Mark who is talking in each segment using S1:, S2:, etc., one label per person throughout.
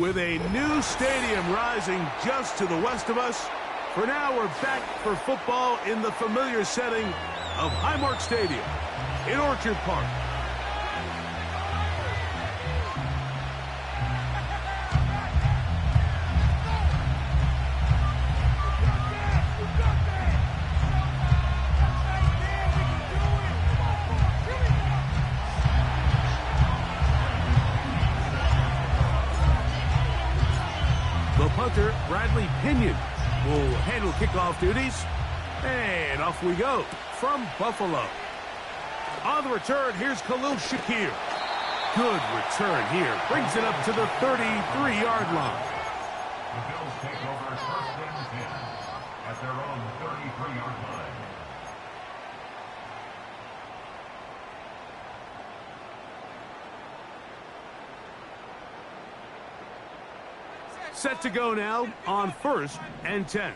S1: With a new stadium rising just to the west of us, for now we're back for football in the familiar setting of Highmark Stadium in Orchard Park. The punter, Bradley Pinion, will handle kickoff duties. And off we go from Buffalo. On the return, here's Khalil Shakir. Good return here. Brings it up to the 33-yard line.
S2: The Bills take over first and 10 at their own 33-yard line.
S1: Set to go now on first and 10.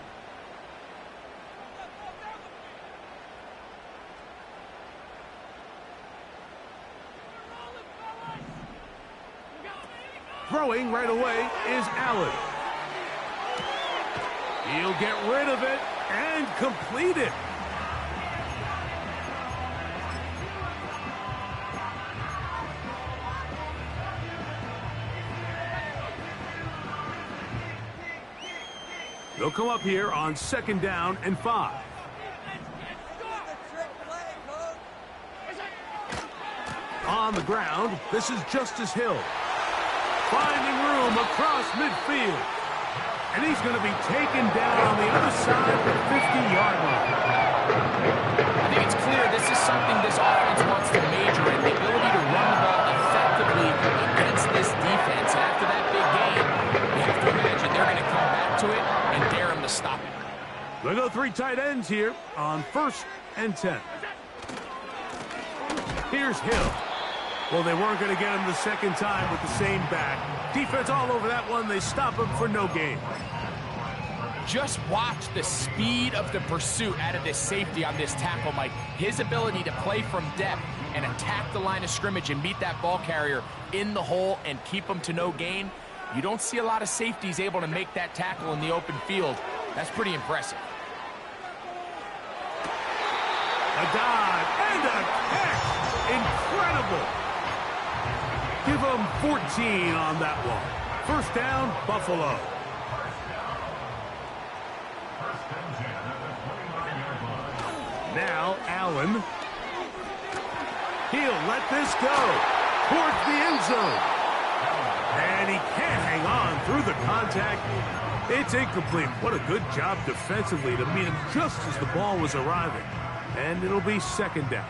S1: Throwing right away is Allen. He'll get rid of it and complete it. They'll come up here on second down and 5. On the ground, this is Justice Hill. Finding room across midfield. And he's going to be taken down on the other side of the 50-yard line.
S3: I think it's clear this is something this offense wants to major in, the ability to run the ball effectively against this defense. And after that big game, you have to imagine they're going to come back to it and dare him to stop it.
S1: We'll go 3 tight ends here on first and 10. Here's Hill. Well, they weren't going to get him the second time with the same back. Defense all over that one. They stop him for no gain.
S3: Just watch the speed of the pursuit out of this safety on this tackle, Mike. His ability to play from depth and attack the line of scrimmage and meet that ball carrier in the hole and keep him to no gain. You don't see a lot of safeties able to make that tackle in the open field. That's pretty impressive.
S1: A dive and a catch. Incredible. Give them 14 on that one. First down, Buffalo. Now Allen. He'll let this go towards the end zone. And he can't hang on through the contact. It's incomplete. What a good job defensively to meet him just as the ball was arriving. And it'll be second down.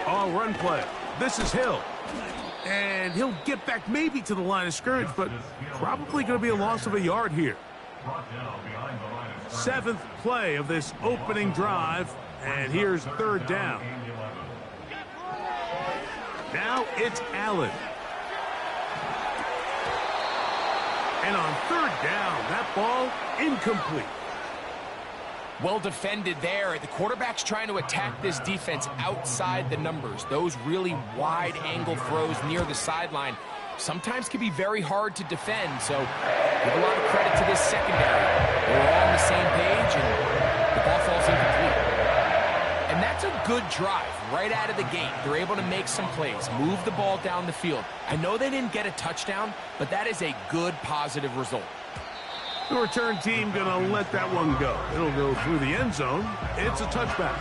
S1: Oh, run play. This is Hill. And he'll get back maybe to the line of scrimmage, but probably going to be a loss of a yard here. 7th play of this opening drive, and here's third down. Now it's Allen. And on third down, that ball incomplete.
S3: Well defended there. The quarterback's trying to attack this defense outside the numbers. Those really wide angle throws near the sideline sometimes can be very hard to defend. So give a lot of credit to this secondary. They were all on the same page, and the ball falls incomplete. And that's a good drive right out of the gate. They're able to make some plays, move the ball down the field. I know they didn't get a touchdown, but that is a good positive result.
S1: The return team going to let that one go. It'll go through the end zone. It's a touchback.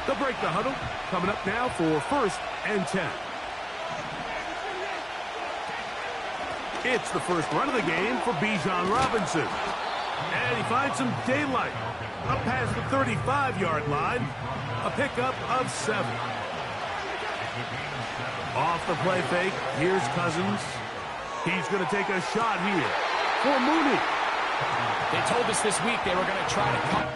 S1: They'll break the huddle. Coming up now for first and 10. It's the first run of the game for Bijan Robinson. And he finds some daylight. Up past the 35-yard line. A pickup of 7. Off the play fake, here's Cousins. He's going to take a shot here for Mooney.
S3: They told us this week they were going to try to come.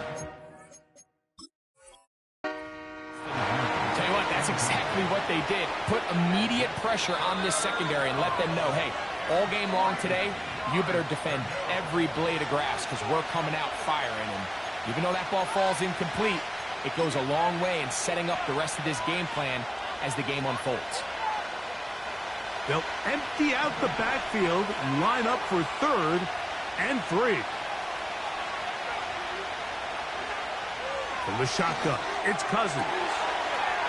S3: Tell you what, that's exactly what they did. Put immediate pressure on this secondary and let them know, hey, all game long today, you better defend every blade of grass because we're coming out firing. And even though that ball falls incomplete, it goes a long way in setting up the rest of this game plan as the game unfolds.
S1: They'll empty out the backfield, line up for 3rd and 3. From the shotgun, it's Cousins.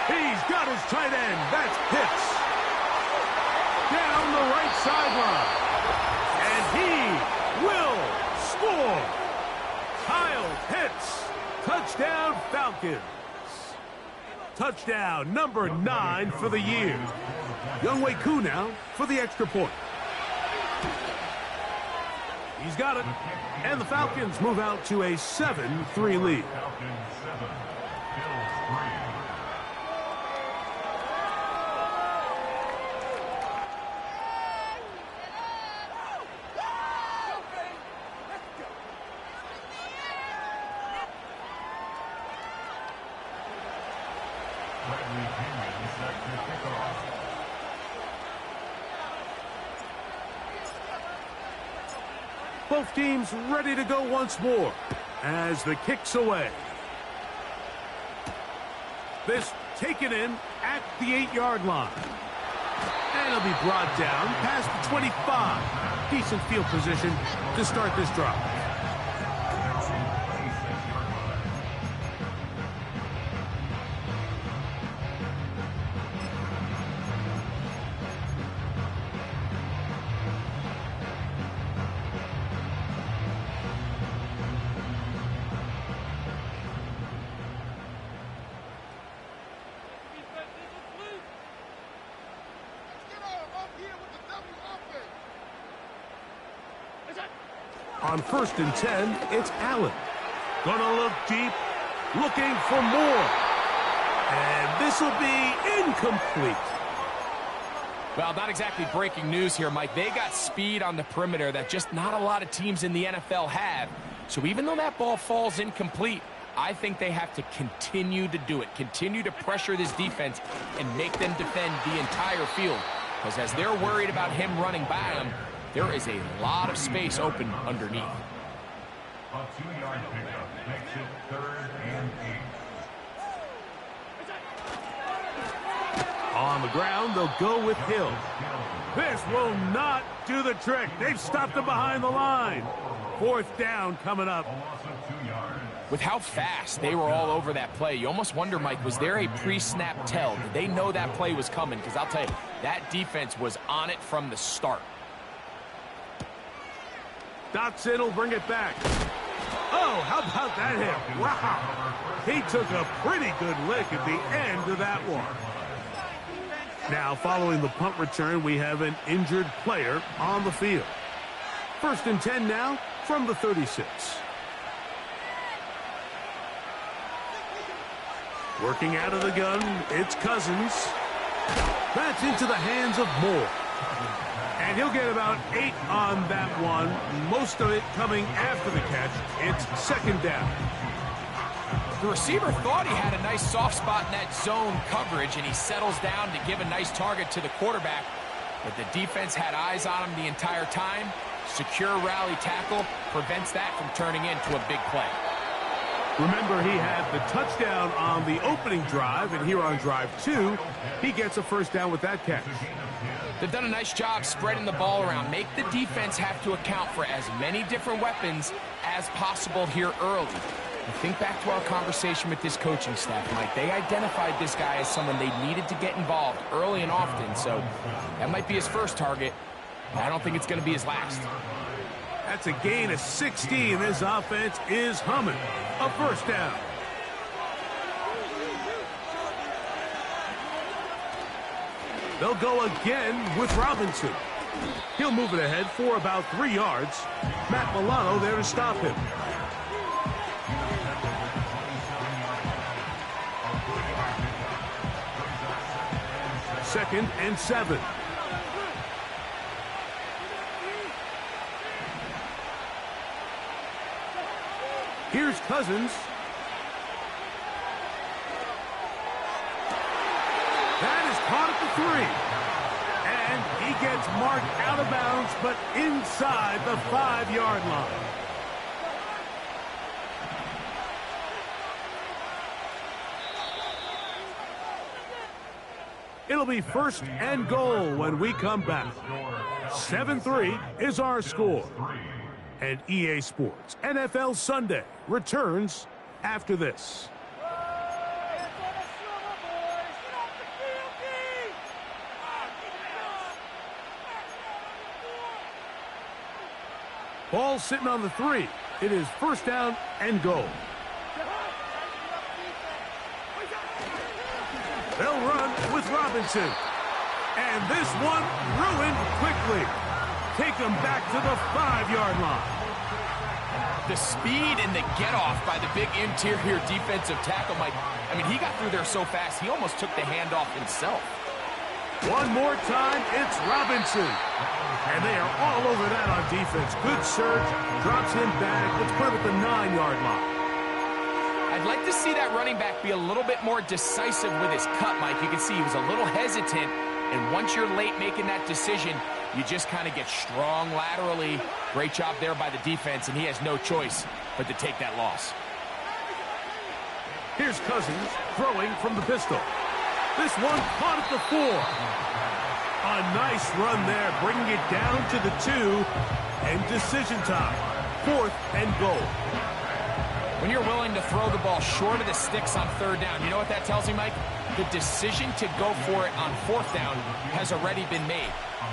S1: He's got his tight end. That's Pitts. Down the right sideline. And he will score. Kyle Pitts. Touchdown Falcons. Touchdown number 9 for the year. Younghoe Koo now for the extra point. He's got it. And the Falcons move out to a 7-3 lead.
S2: Falcons 7, Bills 3.
S1: Both teams ready to go once more as the kick's away. This taken in at the 8-yard line. And it'll be brought down past the 25. Decent field position to start this drive. On 1st and 10, it's Allen. Gonna look deep, looking for more. And this will be incomplete.
S3: Well, not exactly breaking news here, Mike. They got speed on the perimeter that just not a lot of teams in the NFL have. So even though that ball falls incomplete, I think they have to continue to do it. Continue to pressure this defense and make them defend the entire field. Because as they're worried about him running by them, there is a lot of space open underneath.
S2: A 2-yard pickup makes it 3rd and 8.
S1: On the ground, they'll go with Hill. This will not do the trick. They've stopped him behind the line. 4th down coming up.
S3: With how fast they were all over that play, you almost wonder, Mike, was there a pre-snap tell? Did they know that play was coming? Because I'll tell you, that defense was on it from the start.
S1: Dotson will bring it back. Oh, how about that hit? Wow. He took a pretty good lick at the end of that one. Now, following the punt return, we have an injured player on the field. 1st and 10 now from the 36. Working out of the gun, it's Cousins. That's into the hands of Moore. And he'll get about 8 on that one, most of it coming after the catch. It's 2nd down.
S3: The receiver thought he had a nice soft spot in that zone coverage, and he settles down to give a nice target to the quarterback. But the defense had eyes on him the entire time. Secure rally tackle prevents that from turning into a big play.
S1: Remember, he had the touchdown on the opening drive, and here on drive 2, he gets a 1st down with that catch.
S3: They've done a nice job spreading the ball around. Make the defense have to account for as many different weapons as possible here early. And think back to our conversation with this coaching staff, Mike. They identified this guy as someone they needed to get involved early and often, so that might be his first target. I don't think it's going to be his last.
S1: That's a gain of 16. This offense is humming. A 1st down. They'll go again with Robinson. He'll move it ahead for about 3 yards. Matt Milano there to stop him. Second and 7. Here's Cousins. That is caught at the 3. And he gets marked out of bounds, but inside the 5-yard line. It'll be 1st and goal when we come back. 7-3 is our score. And EA Sports NFL Sunday returns after this. Ball sitting on the 3. It is 1st down and goal. They'll run with Robinson. And this one ruined quickly. Take them back to the 5-yard line.
S3: The speed and the get-off by the big interior defensive tackle, Mike. I mean, he got through there so fast, he almost took the handoff himself.
S1: One more time, it's Robinson. And they are all over that on defense. Good search, drops him back. Let's put him at the 9-yard line.
S3: I'd like to see that running back be a little bit more decisive with his cut, Mike. You can see he was a little hesitant, and once you're late making that decision, you just kind of get strong laterally. Great job there by the defense, and he has no choice but to take that loss.
S1: Here's Cousins throwing from the pistol. This one caught at the 4. A nice run there, bringing it down to the 2. And decision time. 4th and goal.
S3: When you're willing to throw the ball short of the sticks on 3rd down, you know what that tells me, Mike? The decision to go for it on 4th down has already been made.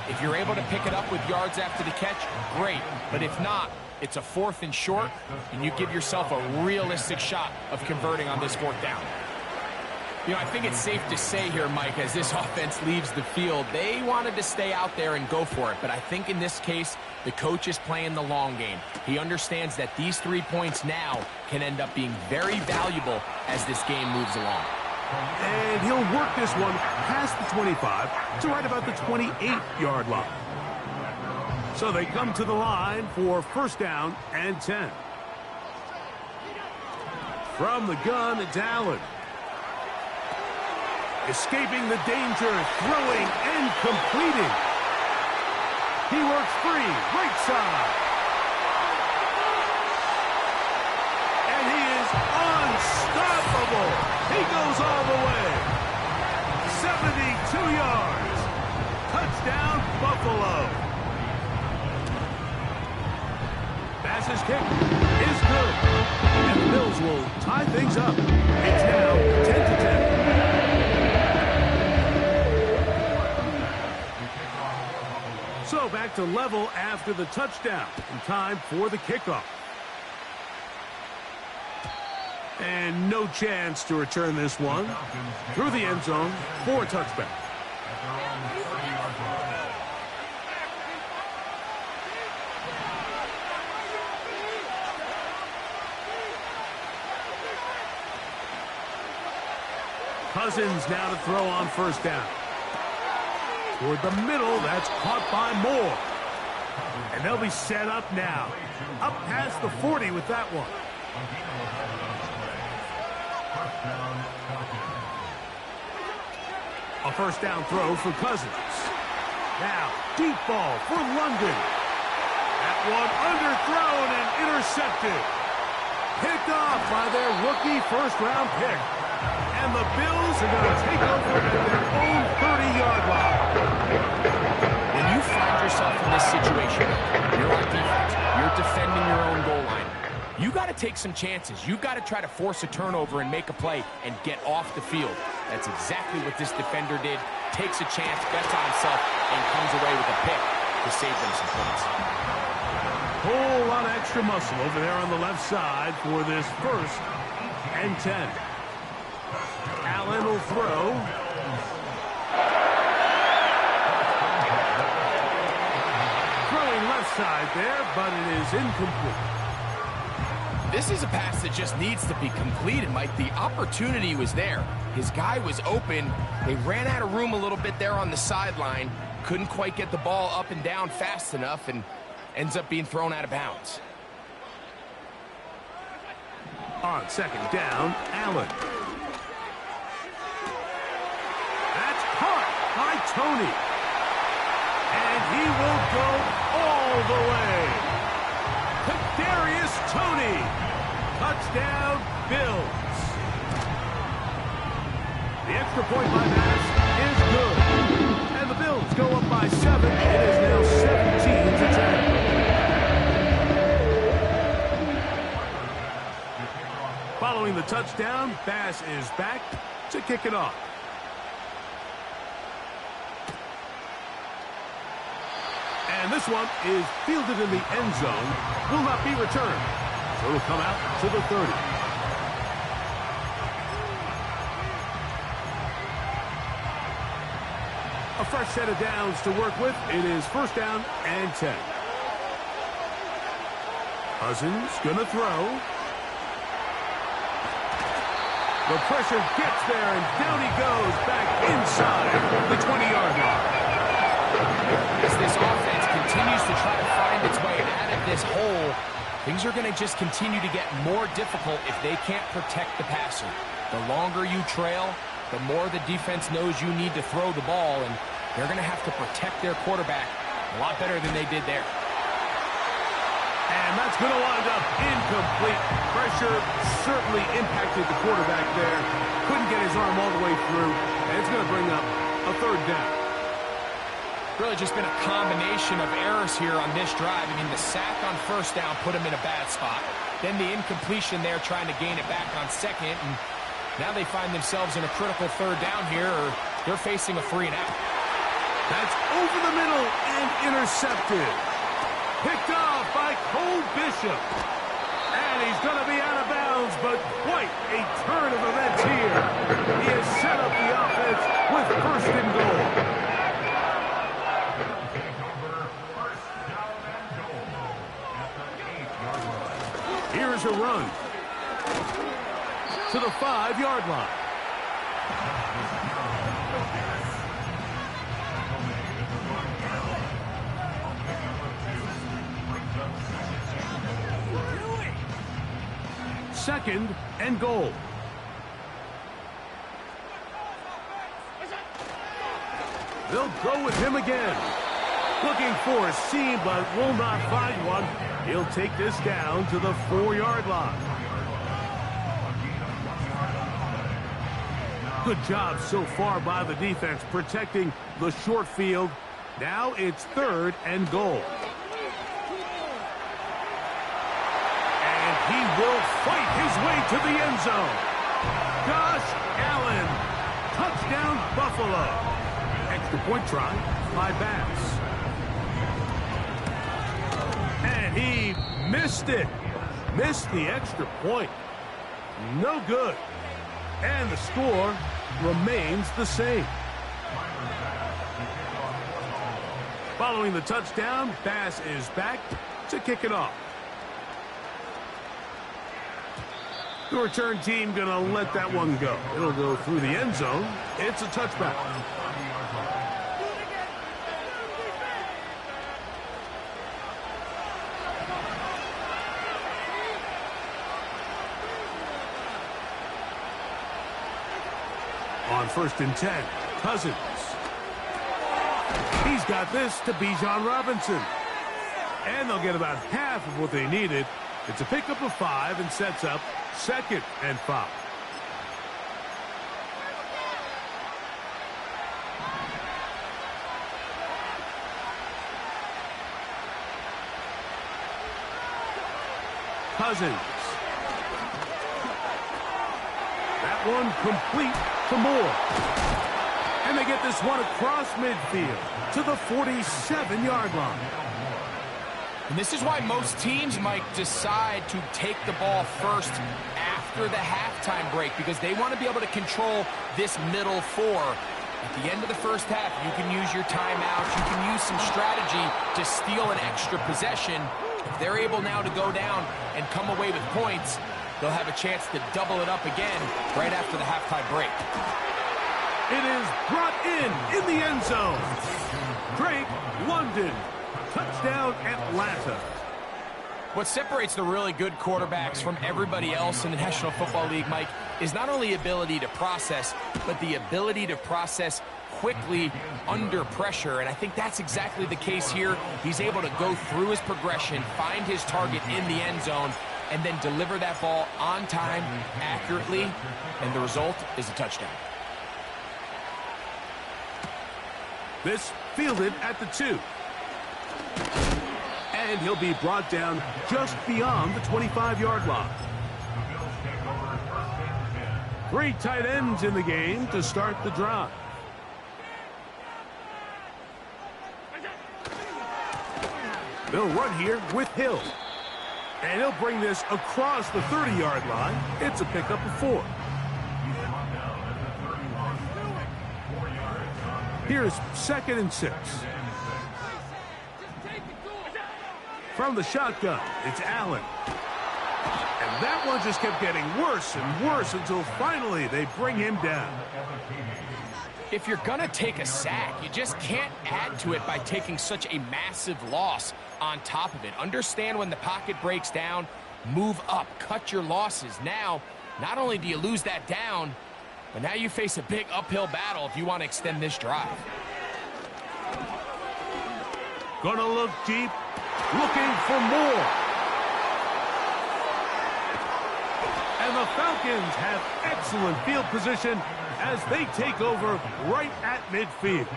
S3: If you're able to pick it up with yards after the catch, great. But if not, it's a 4th and short, and you give yourself a realistic shot of converting on this 4th down. You know, I think it's safe to say here, Mike, as this offense leaves the field, they wanted to stay out there and go for it. But I think in this case, the coach is playing the long game. He understands that these 3 points now can end up being very valuable as this game moves along.
S1: And he'll work this one past the 25 to right about the 28-yard line. So they come to the line for 1st down and 10. From the gun, it's Allen. Escaping the danger, throwing and completing. He works free, right side. And he is unstoppable. He goes all the way. 72 yards. Touchdown, Buffalo. Bass's kick is good. And the Bills will tie things up. It's now 10-10. So back to level after the touchdown. And time for the kickoff. And no chance to return this one. Through the end zone for a touchback. Cousins now to throw on 1st down. Toward the middle, that's caught by Moore. And they'll be set up now. Up past the 40 with that one. A 1st down throw for Cousins. Now, deep ball for London. That one underthrown and intercepted. Picked off by their rookie 1st-round pick. And the Bills are going to take over at their own 30-yard line.
S3: When you find yourself in this situation, you're on defense, you're defending your own goal line, you got to take some chances. You got to try to force a turnover and make a play and get off the field. That's exactly what this defender did. Takes a chance, bets on himself, and comes away with a pick to save them some points.
S1: Whole lot of extra muscle over there on the left side for this 1st and 10. Allen will throw. Throwing left side there, but it is incomplete.
S3: This is a pass that just needs to be completed, Mike. The opportunity was there. His guy was open. They ran out of room a little bit there on the sideline. Couldn't quite get the ball up and down fast enough and ends up being thrown out of bounds.
S1: On 2nd down, Allen. That's caught by Tony. And he will go all the way. Kadarius Toney. Touchdown, Bills. The extra point by Bass is good. And the Bills go up by 7. It is now 17-10. Following the touchdown, Bass is back to kick it off. And this one is fielded in the end zone. Will not be returned. So it'll come out to the 30. A fresh set of downs to work with. It is first down and 10. Cousins gonna throw. The pressure gets there, and down he goes back inside the 20-yard line.
S3: As this offense continues to try to find its way out of this hole, things are going to just continue to get more difficult if they can't protect the passer. The longer you trail, the more the defense knows you need to throw the ball, and they're going to have to protect their quarterback a lot better than they did there.
S1: And that's going to wind up incomplete. Pressure certainly impacted the quarterback there. Couldn't get his arm all the way through, and it's going to bring up a third down.
S3: Really just been a combination of errors here on this drive. I mean, the sack on first down put him in a bad spot. Then the incompletion there trying to gain it back on second. And now they find themselves in a critical third down here, or they're facing a 3 and out.
S1: That's over the middle and intercepted. Picked off by Cole Bishop. And he's going to be out of bounds, but quite a turn of events here. He has set up the offense with first and goal. Here's a run to the 5-yard line. Second and goal. They'll go with him again. Looking for a seam, but will not find one. He'll take this down to the 4-yard line. Good job so far by the defense protecting the short field. Now it's third and goal. And he will fight his way to the end zone. Josh Allen. Touchdown, Buffalo. Extra point try by Bass. And he missed it. Missed the extra point. No good. And the score remains the same. Following the touchdown, Bass is back to kick it off. The return team going to let that one go. It'll go through the end zone. It's a touchback. On first and 10, Cousins. He's got this to Bijan Robinson. And they'll get about half of what they needed. It's a pickup of 5 and sets up second and 5. Cousins. That one complete to Moore. And they get this one across midfield to the 47-yard line.
S3: And this is why most teams might decide to take the ball first after the halftime break, because they want to be able to control this middle 4. At the end of the first half, you can use your timeouts. You can use some strategy to steal an extra possession. If they're able now to go down and come away with points, they'll have a chance to double it up again right after the halftime break.
S1: It is brought in the end zone. Drake London. Touchdown, Atlanta.
S3: What separates the really good quarterbacks from everybody else in the National Football League, Mike, is not only ability to process, but the ability to process quickly under pressure, and I think that's exactly the case here. He's able to go through his progression, find his target in the end zone, and then deliver that ball on time, accurately, and the result is a touchdown.
S1: This fielded at the 2. And he'll be brought down just beyond the 25-yard line. 3 tight ends in the game to start the drive. They'll run here with Hill. And he'll bring this across the 30-yard line. It's a pickup of 4. Here's 2nd and 6. From the shotgun, it's Allen. And that one just kept getting worse and worse until finally they bring him down.
S3: If you're going to take a sack, you just can't add to it by taking such a massive loss on top of it. Understand when the pocket breaks down, move up, cut your losses. Now, not only do you lose that down, but now you face a big uphill battle if you want to extend this drive.
S1: Gonna look deep, looking for more. And the Falcons have excellent field position as they take over right at midfield.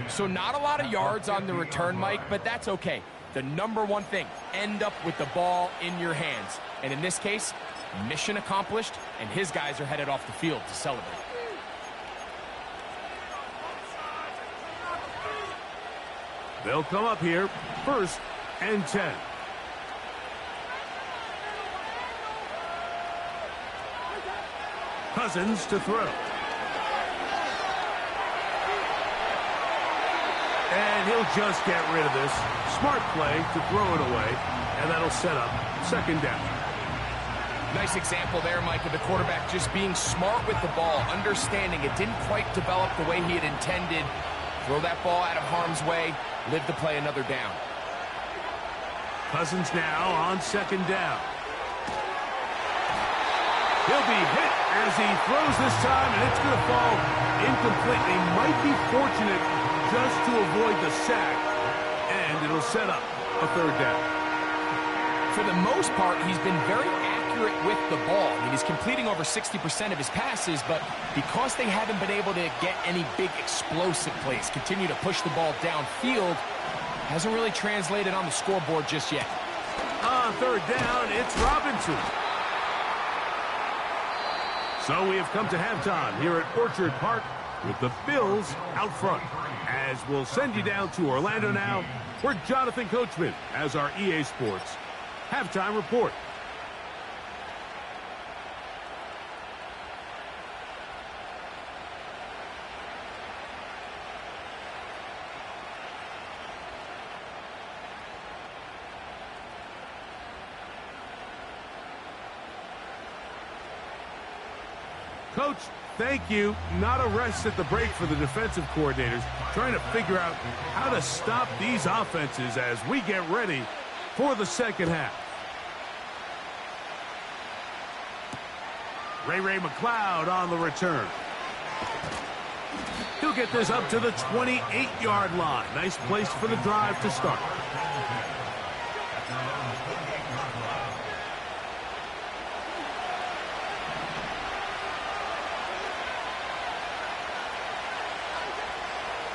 S3: So not a lot of yards on the return, Mike, but that's okay. The number one thing, end up with the ball in your hands. And in this case, mission accomplished, and his guys are headed off the field to celebrate.
S1: They'll come up here, 1st and 10. Cousins to throw. And he'll just get rid of this. Smart play to throw it away, and that'll set up 2nd down.
S3: Nice example there, Mike, of the quarterback just being smart with the ball, understanding it didn't quite develop the way he had intended. Throw that ball out of harm's way, live to play another down.
S1: Cousins now on 2nd down. He'll be hit as he throws this time, and it's going to fall incomplete. They might be fortunate just to avoid the sack, and it'll set up a 3rd down.
S3: For the most part, he's been very accurate with the ball. I mean, he's completing over 60% of his passes, but because they haven't been able to get any big explosive plays, continue to push the ball downfield, hasn't really translated on the scoreboard just yet.
S1: On 3rd down, it's Robinson. So we have come to halftime here at Orchard Park with the Bills out front. As we'll send you down to Orlando now, where Jonathan Coachman has our EA Sports halftime report. Coach, thank you. Not a rest at the break for the defensive coordinators, trying to figure out how to stop these offenses as we get ready for the 2nd half. Ray McLeod on the return. He'll get this up to the 28-yard line. Nice place for the drive to start.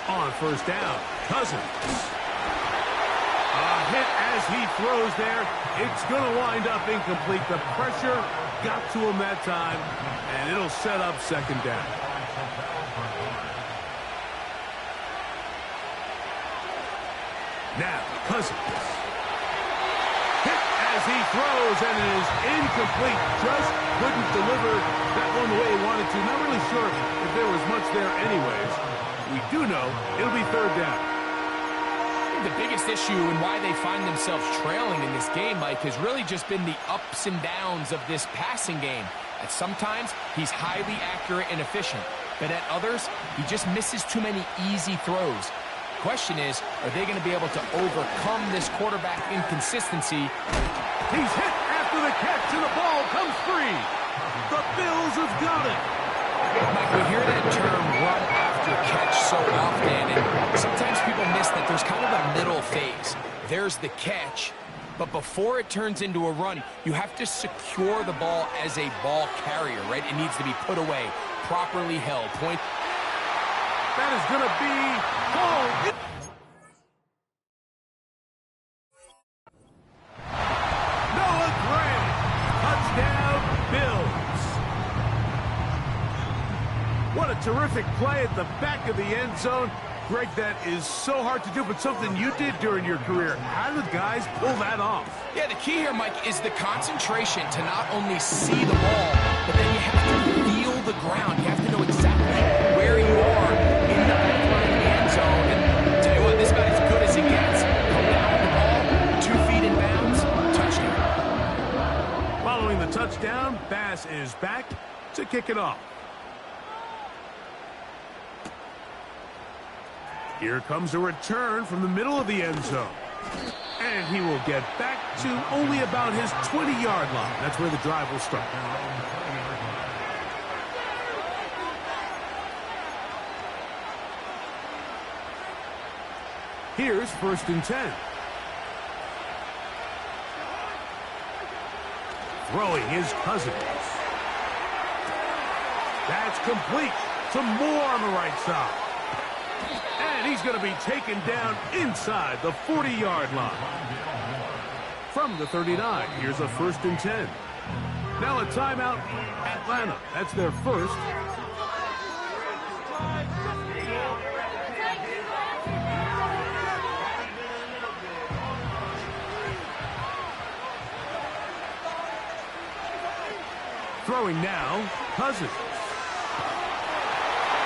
S1: On 1st down, Cousins. A hit as he throws there. It's going to wind up incomplete. The pressure got to him that time, and it'll set up 2nd down. Now, Cousins. Hit as he throws, and it is incomplete. Just couldn't deliver that one the way he wanted to. Not really sure if there was much there anyways. We do know it'll be 3rd down.
S3: The biggest issue and why they find themselves trailing in this game, Mike, has really just been the ups and downs of this passing game. At sometimes, he's highly accurate and efficient, but at others, he just misses too many easy throws. Question is, are they going to be able to overcome this quarterback inconsistency?
S1: He's hit after the catch, and the ball comes free. The Bills have got it.
S3: Mike, we hear that term run after There's the catch. But before it turns into a run, you have to secure the ball as a ball carrier, right? It needs to be put away, properly held. Point.
S1: That is going to be called. Noah Gray, touchdown Bills. What a terrific play at the back of the end zone. Greg, that is so hard to do, but something you did during your career. How did guys pull that off?
S3: Yeah, the key here, Mike, is the concentration to not only see the ball, but then you have to feel the ground. You have to know exactly where you are in the back line of the end zone. And tell you what, this guy's as good as it gets. Come down with the ball, 2 feet in bounds, touchdown.
S1: Following the touchdown, Bass is back to kick it off. Here comes a return from the middle of the end zone. And he will get back to only about his 20-yard line. That's where the drive will start. Here's 1st and 10. Throwing his Cousins. That's complete. Some more on the right side. And he's going to be taken down inside the 40-yard line. From the 39, here's a 1st and 10. Now a timeout, Atlanta. That's their first. Throwing now, Cousins.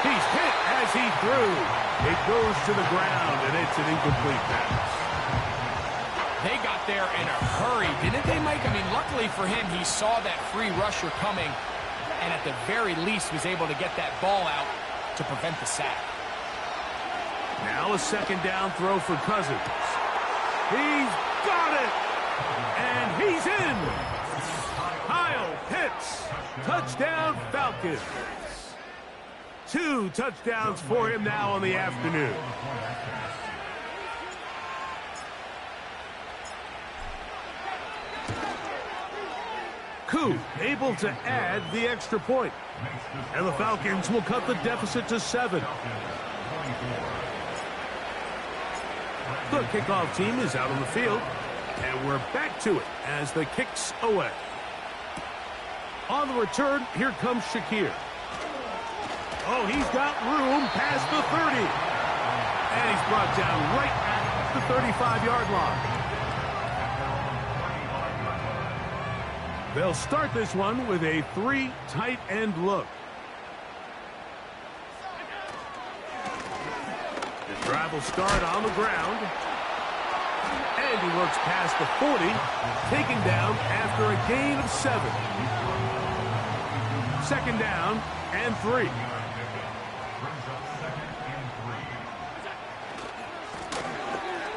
S1: He's hit as he threw. It goes to the ground, and it's an incomplete pass.
S3: They got there in a hurry, didn't they, Mike? I mean, luckily for him, he saw that free rusher coming, and at the very least was able to get that ball out to prevent the sack.
S1: Now a 2nd down throw for Cousins. He's got it! And he's in! Kyle Pitts, touchdown Falcons. 2 touchdowns for him now on the afternoon. Koo able to add the extra point. And the Falcons will cut the deficit to 7. The kickoff team is out on the field. And we're back to it as the kick's away. On the return, here comes Shakir. Oh, he's got room past the 30. And he's brought down right at the 35-yard line. They'll start this one with a 3 tight end look. The drive will start on the ground. And he works past the 40, taken down after a gain of 7. 2nd down and 3.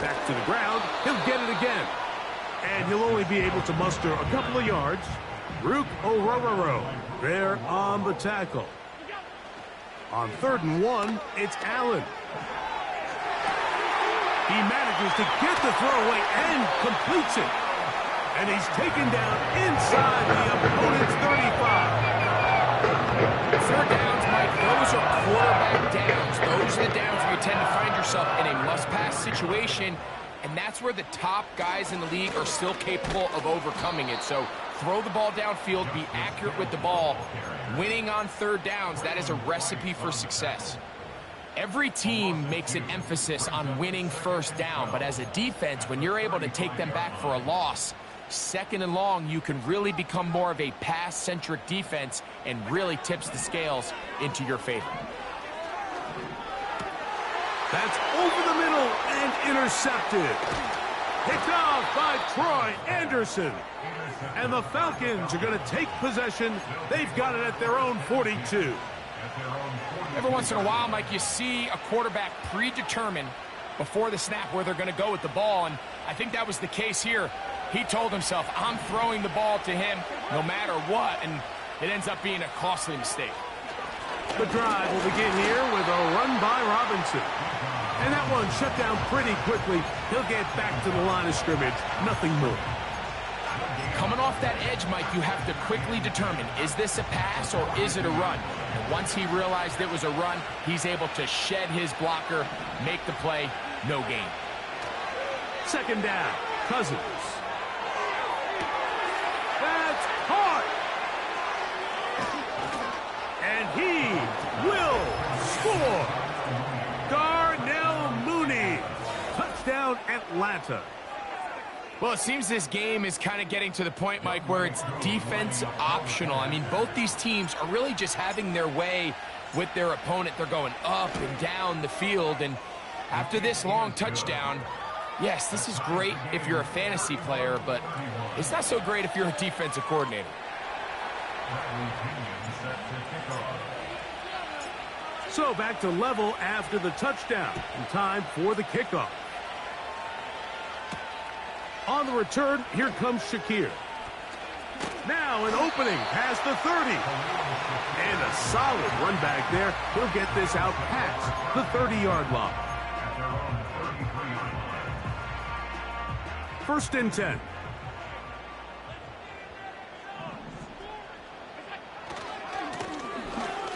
S1: Back to the ground. He'll get it again. And he'll only be able to muster a couple of yards. Rook Orororo there on the tackle. On 3rd and 1, it's Allen. He manages to get the throwaway and completes it. And he's taken down inside the opponent's 35.
S3: 3rd downs, Mike, those are quarterback downs. Those are the downs where you tend to find yourself in a must-pass situation, and that's where the top guys in the league are still capable of overcoming it. So throw the ball downfield, be accurate with the ball. Winning on 3rd downs, that is a recipe for success. Every team makes an emphasis on winning 1st down, but as a defense, when you're able to take them back for a loss, 2nd and long, you can really become more of a pass-centric defense and really tips the scales into your favor.
S1: That's over the middle and intercepted. Picked off by Troy Anderson. And the Falcons are going to take possession. They've got it at their own 42.
S3: Every once in a while, Mike, you see a quarterback predetermine before the snap where they're going to go with the ball, and I think that was the case here. He told himself, I'm throwing the ball to him no matter what, and it ends up being a costly mistake.
S1: The drive will begin here with a run by Robinson. And that one shut down pretty quickly. He'll get back to the line of scrimmage. Nothing more.
S3: Coming off that edge, Mike, you have to quickly determine, is this a pass or is it a run? And once he realized it was a run, he's able to shed his blocker, make the play, no gain.
S1: Second down, Cousins. That's hard. And he will score. Darnell Mooney. Touchdown, Atlanta.
S3: Well, it seems this game is kind of getting to the point, Mike, where it's defense optional. I mean, both these teams are really just having their way with their opponent. They're going up and down the field, and after this long touchdown, yes, this is great if you're a fantasy player, but it's not so great if you're a defensive coordinator.
S1: So back to level after the touchdown, and time for the kickoff. On the return, here comes Shakir. Now an opening past the 30. And a solid run back there. He'll get this out past the 30-yard line. First and 10.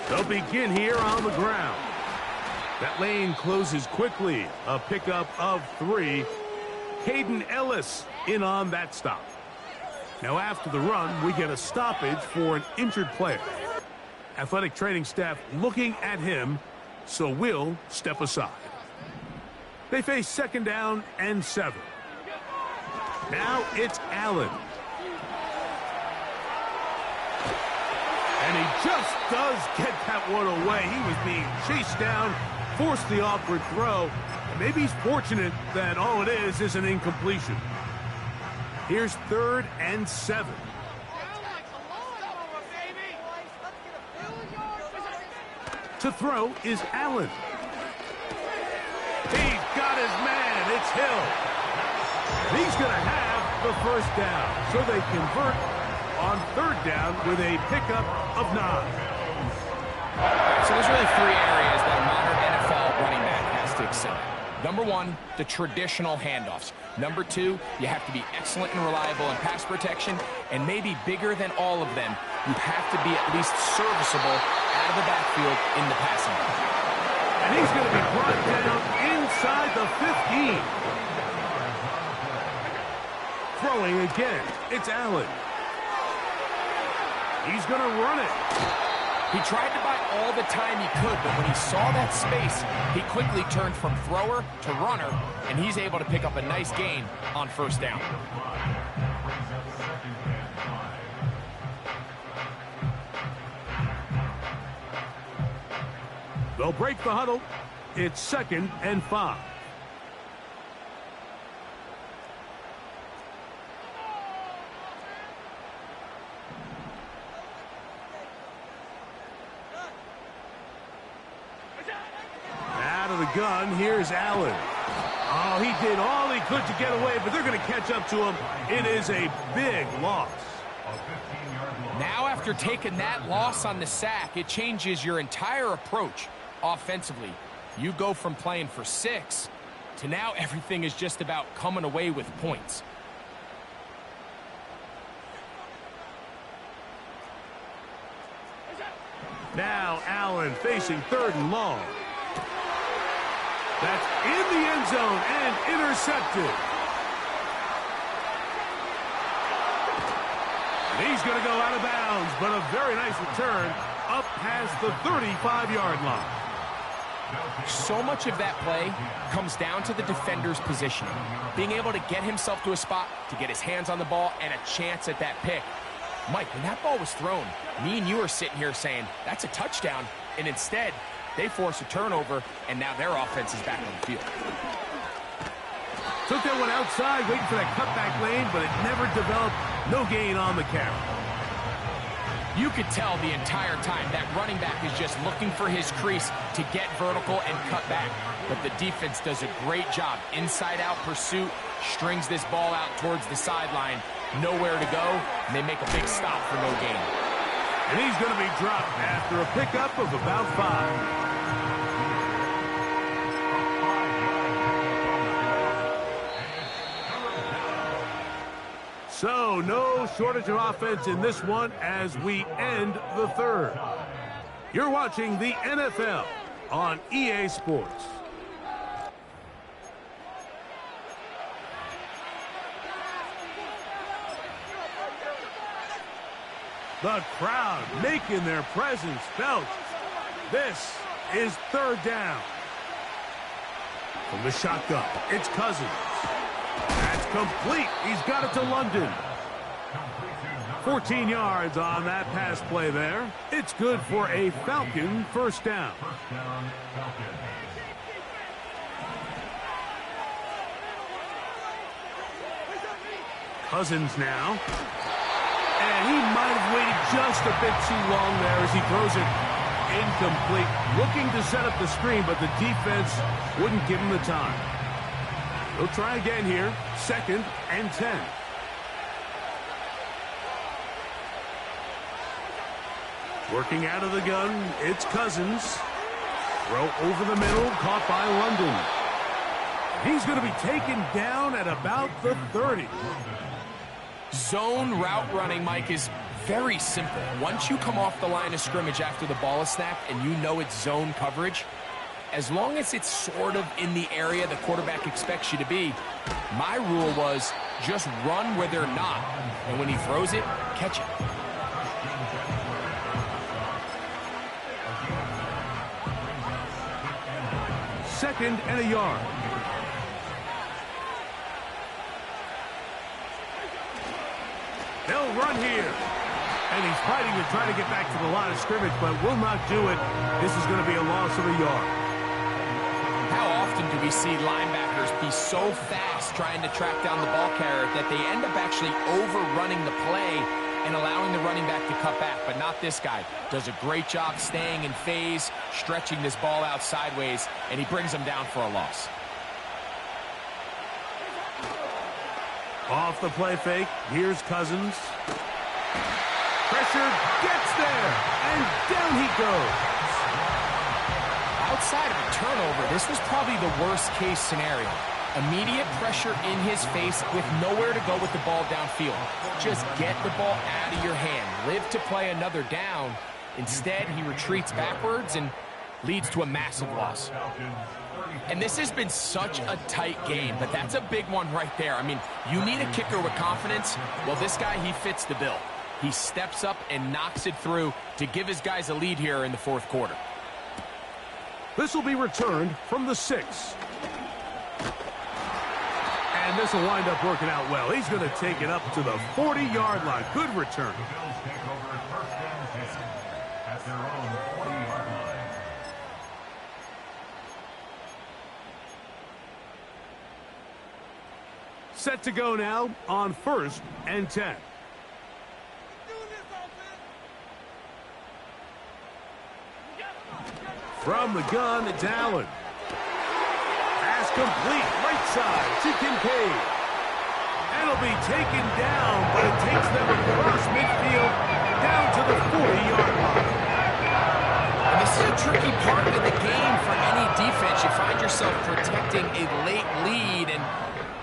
S1: They'll begin here on the ground. That lane closes quickly. A pickup of 3. Caden Ellis in on that stop. Now after the run, we get a stoppage for an injured player. Athletic training staff looking at him, so we'll step aside. They face second down and 7. Now it's Allen. And he just does get that one away. He was being chased down, forced the awkward throw. And maybe he's fortunate that all it is an incompletion. Here's third and 7. To throw is Allen. He's got his man. It's Hill. He's going to have the first down. So they convert on third down with a pickup of 9.
S3: So there's really 3 areas that a modern NFL running back has to excel at. Number 1, the traditional handoffs. Number 2, you have to be excellent and reliable in pass protection. And maybe bigger than all of them, you have to be at least serviceable out of the backfield in the passing game.
S1: And he's going to be brought down inside the 15. Throwing again, it's Allen. He's going to run it.
S3: He tried to buy all the time he could, but when he saw that space, he quickly turned from thrower to runner, and he's able to pick up a nice gain on first down.
S1: They'll break the huddle. It's second and 5. Out of the gun, here's Allen. Oh, he did all he could to get away, but they're going to catch up to him. It is a big loss.
S3: Now, after taking that loss on the sack, it changes your entire approach offensively. You go from playing for 6 to now everything is just about coming away with points.
S1: Now Allen facing third and long. That's in the end zone and intercepted. And he's going to go out of bounds, but a very nice return up past the 35-yard line.
S3: So much of that play comes down to the defender's positioning. Being able to get himself to a spot, to get his hands on the ball, and a chance at that pick. Mike, when that ball was thrown, me and you are sitting here saying, that's a touchdown. And instead, they force a turnover, and now their offense is back on the field.
S1: Took that one outside, waiting for that cutback lane, but it never developed. No gain on the carry.
S3: You could tell the entire time that running back is just looking for his crease to get vertical and cut back. But the defense does a great job. Inside-out pursuit, strings this ball out towards the sideline. Nowhere to go, and they make a big stop for no gain.
S1: And he's going to be dropped after a pickup of about 5. So, no shortage of offense in this one as we end the third. You're watching the NFL on EA Sports. The crowd making their presence felt. This is third down. From the shotgun, it's Cousins. That's complete. He's got it to London. 14 yards on that pass play there. It's good for a Falcon first down. Cousins now. And he might have waited just a bit too long there as he throws it incomplete. Looking to set up the screen, but the defense wouldn't give him the time. He'll try again here. 2nd and 10. Working out of the gun, it's Cousins. Throw over the middle, caught by London. He's going to be taken down at about the 30.
S3: Zone route running, Mike, is very simple. Once you come off the line of scrimmage after the ball is snapped and you know it's zone coverage, as long as it's sort of in the area the quarterback expects you to be, my rule was just run where they're not. And when he throws it, catch it.
S1: Second and a yard. They'll run here. And he's fighting to try to get back to the line of scrimmage, but will not do it. This is going to be a loss of a yard.
S3: How often do we see linebackers be so fast trying to track down the ball carrier that they end up actually overrunning the play and allowing the running back to cut back? But not this guy. Does a great job staying in phase, stretching this ball out sideways, and he brings them down for a loss.
S1: Off the play fake, here's Cousins. Pressure gets there, and down he goes.
S3: Outside of a turnover, this was probably the worst-case scenario. Immediate pressure in his face with nowhere to go with the ball downfield. Just get the ball out of your hand. Live to play another down. Instead, he retreats backwards and leads to a massive loss. And this has been such a tight game, but that's a big one right there. I mean, you need a kicker with confidence. Well, this guy, he fits the bill. He steps up and knocks it through to give his guys a lead here in the fourth quarter.
S1: This will be returned from the 6. And this will wind up working out well. He's going to take it up to the 40-yard line. Good return.
S2: The Bills take over 1st and 10 at their own 40-yard line.
S1: Set to go now on 1st and 10. From the gun, it's Allen. Pass complete, right side to Kincaid. And it'll be taken down, but it takes them across midfield down to the 40-yard line.
S3: And this is a tricky part of the game for any defense. You find yourself protecting a late lead, and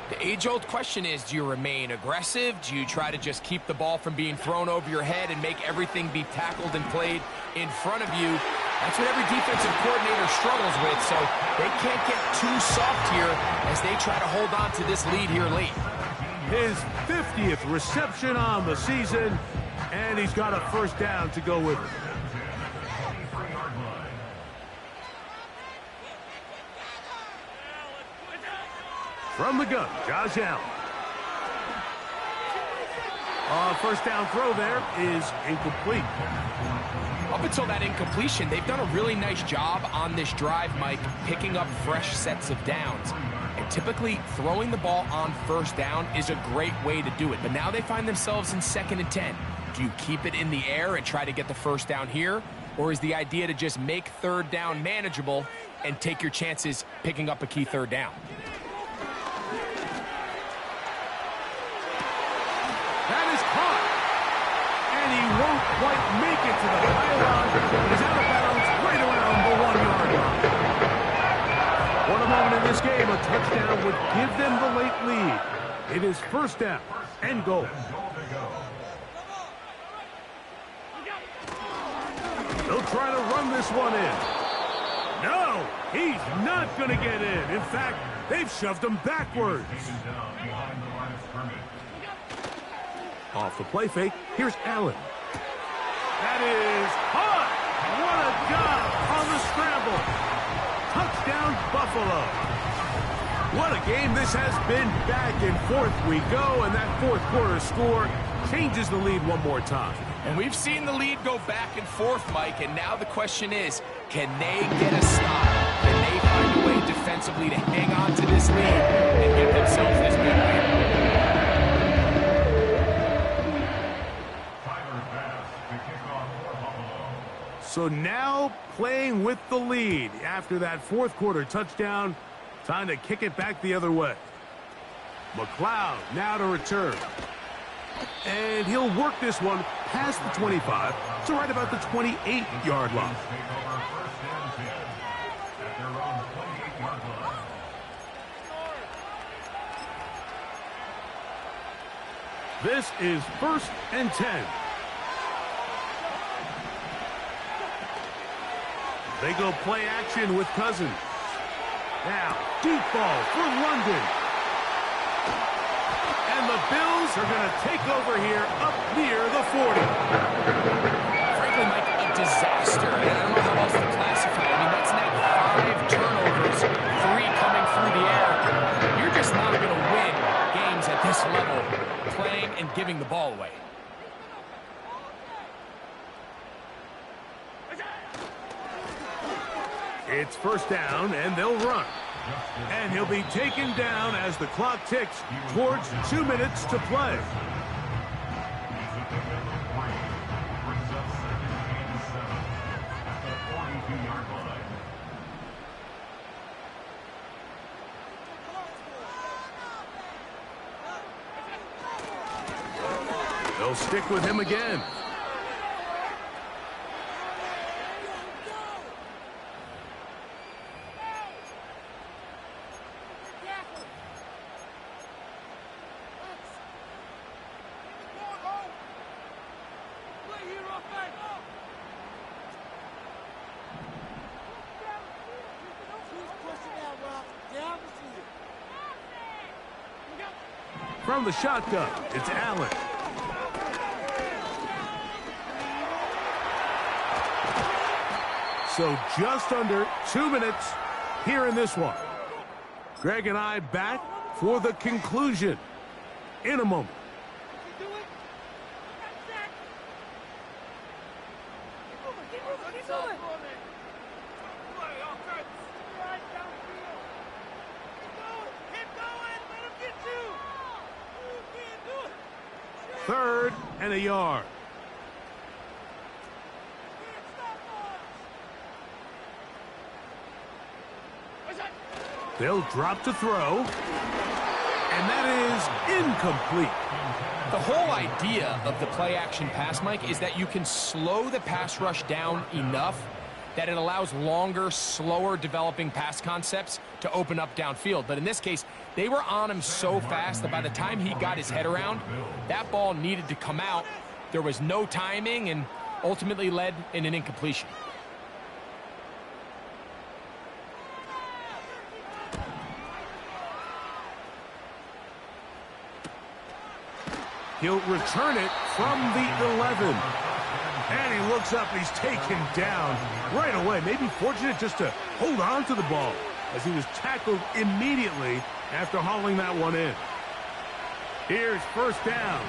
S3: the age-old question is, do you remain aggressive? Do you try to just keep the ball from being thrown over your head and make everything be tackled and played in front of you? That's what every defensive coordinator struggles with, so they can't get too soft here as they try to hold on to this lead here late.
S1: His 50th reception on the season, and he's got a first down to go with it. From the gun, Josh Allen. First down throw there is incomplete.
S3: Up until that incompletion, they've done a really nice job on this drive, Mike, picking up fresh sets of downs. And typically, throwing the ball on first down is a great way to do it. But now they find themselves in 2nd and 10. Do you keep it in the air and try to get the first down here? Or is the idea to just make third down manageable and take your chances picking up a key third down?
S1: That is caught. And he won't quite make it to the pylon. He's out of bounds right around the 1-yard line. What a moment in this game. A touchdown would give them the late lead. It is first down and goal. They'll try to run this one in. No, he's not going to get in. In fact, they've shoved him backwards. Off the play fake, here's Allen. That is hot. What a job on the scramble. Touchdown, Buffalo. What a game this has been. Back and forth we go, and that fourth quarter score changes the lead one more time.
S3: And we've seen the lead go back and forth, Mike, and now the question is, can they get a stop? Can they find a way defensively to hang on to this lead and give themselves this big win?
S1: So now playing with the lead after that fourth quarter touchdown, time to kick it back the other way. McLeod now to return. And he'll work this one past the 25 to right about the 28-yard line. This is 1st and 10. They go play action with Cousins. Now, deep ball for London. And the Bills are going to take over here up near the 40.
S3: Frankly, Mike, a disaster. And I don't know how else to classify it. I mean, that's now 5 turnovers, 3 coming through the air. You're just not going to win games at this level, playing and giving the ball away.
S1: It's 1st down, and they'll run. And he'll be taken down as the clock ticks towards 2 minutes to play. They'll stick with him again. From the shotgun, it's Allen. So just under 2 minutes here in this one. Greg and I back for the conclusion in a moment. Third and a yard. They'll drop to throw. And that is incomplete.
S3: The whole idea of the play-action pass, Mike, is that you can slow the pass rush down enough that it allows longer, slower developing pass concepts to open up downfield. But in this case, they were on him so fast that by the time he got his head around, that ball needed to come out. There was no timing and ultimately led in an incompletion.
S1: He'll return it from the 11. And he looks up and he's taken down right away. Maybe fortunate just to hold on to the ball as he was tackled immediately after hauling that one in. Here's 1st down.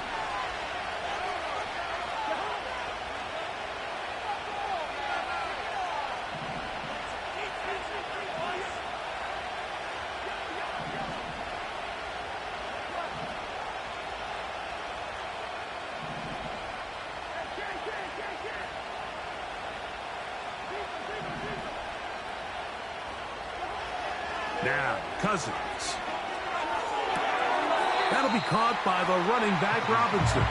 S1: Now, Cousins. That'll be caught by the running back, Robinson.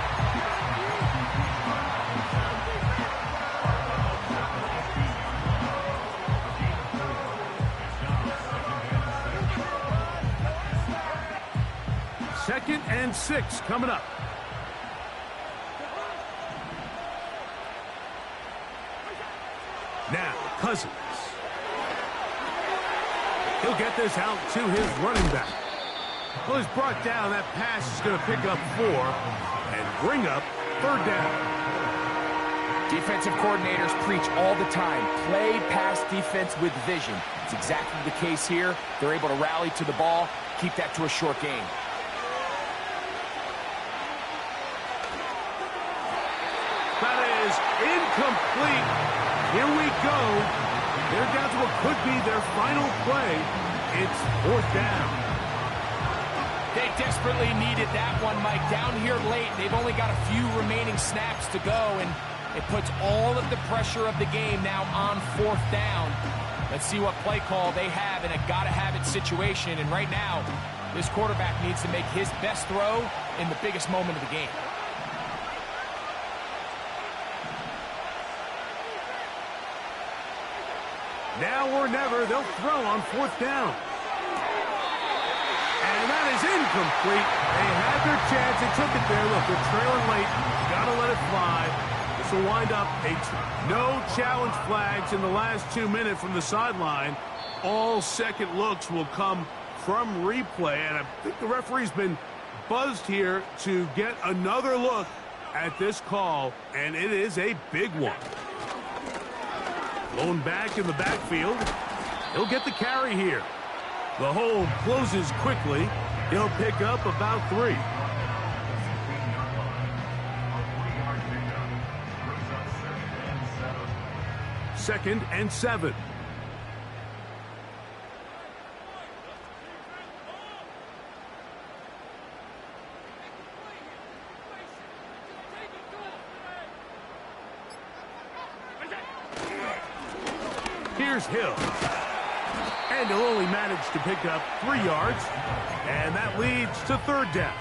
S1: Second and 6 coming up. Now, Cousins. He'll get this out to his running back. Well, he's brought down. That pass is going to pick up 4 and bring up 3rd down.
S3: Defensive coordinators preach all the time, play pass defense with vision. It's exactly the case here. They're able to rally to the ball, keep that to a short game.
S1: That is incomplete. Here we go. They're down to what could be their final play. It's 4th down.
S3: They desperately needed that one, Mike. Down here late, they've only got a few remaining snaps to go, and it puts all of the pressure of the game now on 4th down. Let's see what play call they have in a gotta-have-it situation. And right now, this quarterback needs to make his best throw in the biggest moment of the game.
S1: Now or never, they'll throw on 4th down. And that is incomplete. They had their chance. They took it there. Look, they're trailing late. Got to let it fly. This will wind up no challenge flags in the last 2 minutes from the sideline. All second looks will come from replay. And I think the referee's been buzzed here to get another look at this call. And it is a big one. Blown back in the backfield. He'll get the carry here. The hole closes quickly. He'll pick up about 3. Second and 7. Here's Hill. And he'll only manage to pick up 3 yards. And that leads to 3rd down.